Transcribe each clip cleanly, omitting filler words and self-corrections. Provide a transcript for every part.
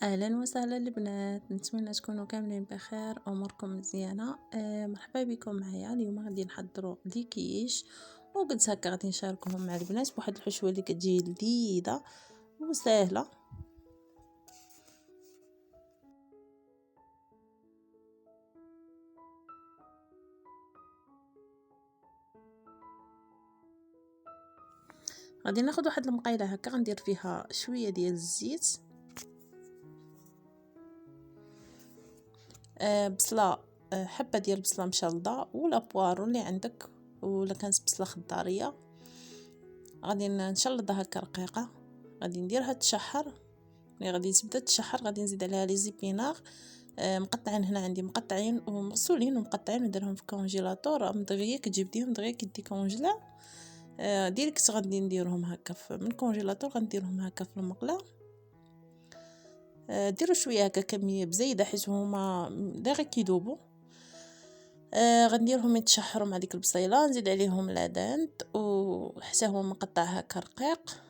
أهلا وسهلا البنات، نتمنى تكونوا كاملين بخير، أموركم مزيانة. مرحبا بكم معايا. اليوم غادي نحضروا دي كيش، وقلت هكا غادي نشاركهم مع البنات بواحد الحشوه اللي كتجي لذيذه وسهله. غادي ناخذ واحد المقيله هكا، غندير فيها شويه ديال الزيت، بصله، حبه ديال البصله مشلضه ولا بوارو اللي عندك، ولا كانت بصله خضاريه غادي نشلضها هكا رقيقه. غادي نديرها تشحر، ملي غادي تبدا تشحر غادي نزيد عليها لي زيبينار مقطعين. هنا عندي مقطعين ومغسولين ومقطعين، نديرهم في كونجيلاتور دغيا، كتجيب ديهم دغيا كيدي كونجلا ديريكت. غادي نديرهم هكا من الكونجيلاتور، غنديرهم هكا في المقله. ديروا شويه هكا كميه بزايده حيت هما دغيا كيذوبوا. غنديرهم يتشحروا مع ديك البصيله، نزيد عليهم لادانت وحتى هو مقطع هكا رقيق.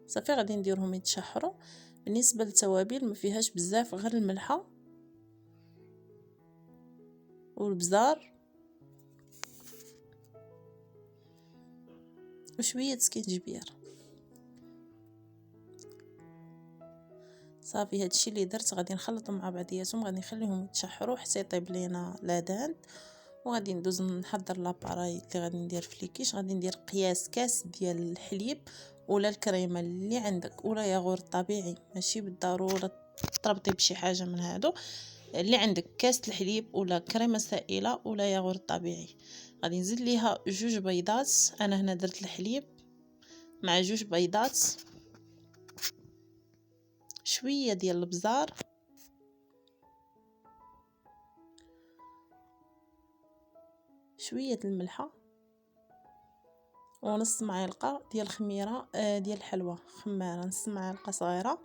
صافي غادي نديرهم يتشحروا. بالنسبه للتوابل ما فيهاش بزاف، غير الملحه والبزار وشويه سكينجبير. صافي هادشي اللي درت. غادي نخلطهم مع بعضياتهم، غادي نخليهم يتشحروا حتى يطيب لينا لادان، وغادي ندوز نحضر لاباراي اللي غادي ندير في الكيش. غادي ندير قياس كاس ديال الحليب ولا الكريمه اللي عندك ولا ياغور طبيعي، ماشي بالضروره تربطي بشي حاجه من هادو اللي عندك. كاس الحليب ولا كريمه سائله ولا ياغور طبيعي. غادي نزيد ليها 2 بيضات. انا هنا درت الحليب مع 2 بيضات، شويه ديال البزار، شويه الملحه، ونص معلقه ديال خميره ديال الحلوى خماره، نص معلقه صغيره.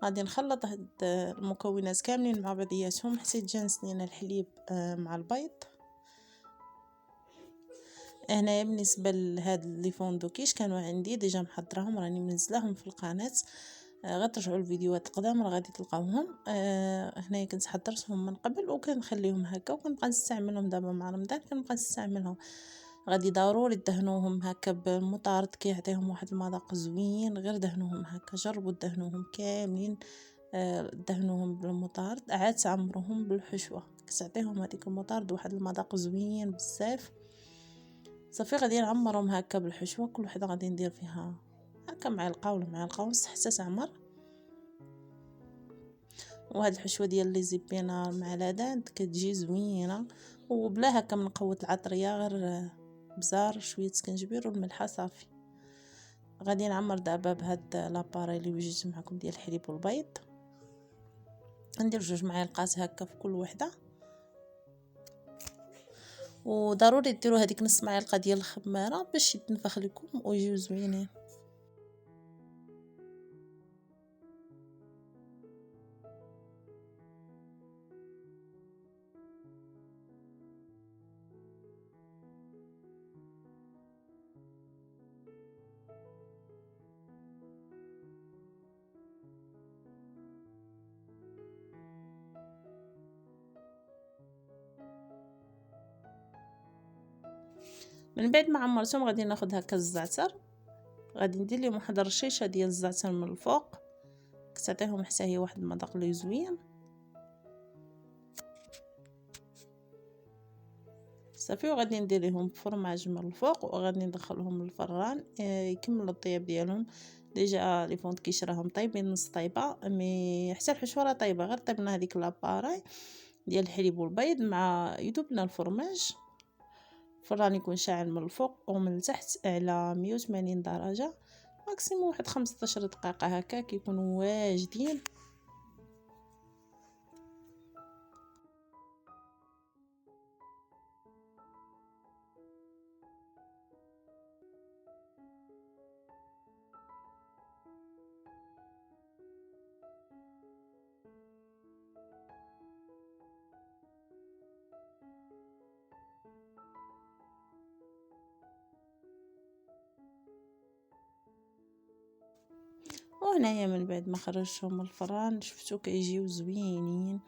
غادي نخلط هاد المكونات كاملين مع بعضياتهم حتى يتجانس لينا الحليب مع البيض. هنايا بالنسبه لهاد لي فوندو كيش كانوا عندي ديجا محضراهم، راني منزلاهم في القناه. غير ترجعوا الفيديوهات القدام راه غادي تلقاوهم. هنايا كنت حضرتهم من قبل وكنخليهم هكا، وكنبقى نستعملهم دابا مع رمضان، كنبقى نستعملهم. غادي ضروري دهنوهم هكا بالمطارد، كيعطيهم واحد المذاق زوين. غير دهنوهم هكا، جربوا دهنوهم كاملين. دهنوهم بالمطارد، عاد تعمروهم بالحشوه، كتعطيهم هذيك المطارد واحد المذاق زوين بزاف. صافي غادي نعمرهم هكا بالحشوه، كل وحده غادي ندير فيها هكا معلقه ولا معلقه ونص حتى تعمر. وهاد الحشوه ديال لي زيبينار مع لادان كتجي زوينه، وبلا هكا من قوه العطريه، غير بزار شويه سكنجبير والملحه صافي. غادي نعمر دابا بهاد لاباري اللي وجدت معكم ديال الحليب والبيض. ندير 2 معالق هكا في كل وحده، وضروري ديروا هذيك نص معلقه ديال الخماره باش يتنفخ لكم ويجيو زوينين. من بعد ما عمرتهم غادي ناخذ هكا الزعتر، غادي ندير لهم واحد الرشيشه ديال الزعتر من الفوق، كتعطيهم حتى هي واحد المذاق لي زوين. صافي وغادي ندير لهم فرماج من الفوق، وغادي ندخلهم للفران يكملوا الطياب ديالهم. ديجا لي فوند كيش راهم طايبين نص طايبه، مي حتى الحشوه راه طايبه، غير طيبنا هذيك لاباراي ديال الحليب والبيض مع يذوبنا الفرماج. الفران يكون شاعل من الفوق ومن التحت على 180 درجه، ماكسيموم واحد 15 دقيقه هكا كيكونوا واجدين. وهنايا من بعد ما خرجتهم من الفران شفتو كيجيو زوينين.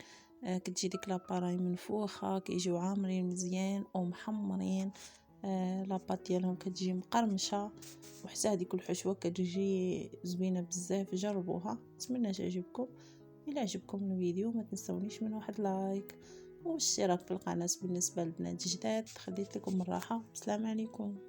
كتجي ديك لاباراي منفوخه، كيجيو عامرين مزيان ومحمرين. لاباط ديالهم كتجي مقرمشه، وحتى هذيك الحشوه كتجي زوينه بزاف. جربوها، نتمنى تعجبكم. الى عجبكم الفيديو ما تنسونيش من واحد لايك والاشتراك في القناه بالنسبه للبنات جداد. خليت لكم الراحه، السلام عليكم.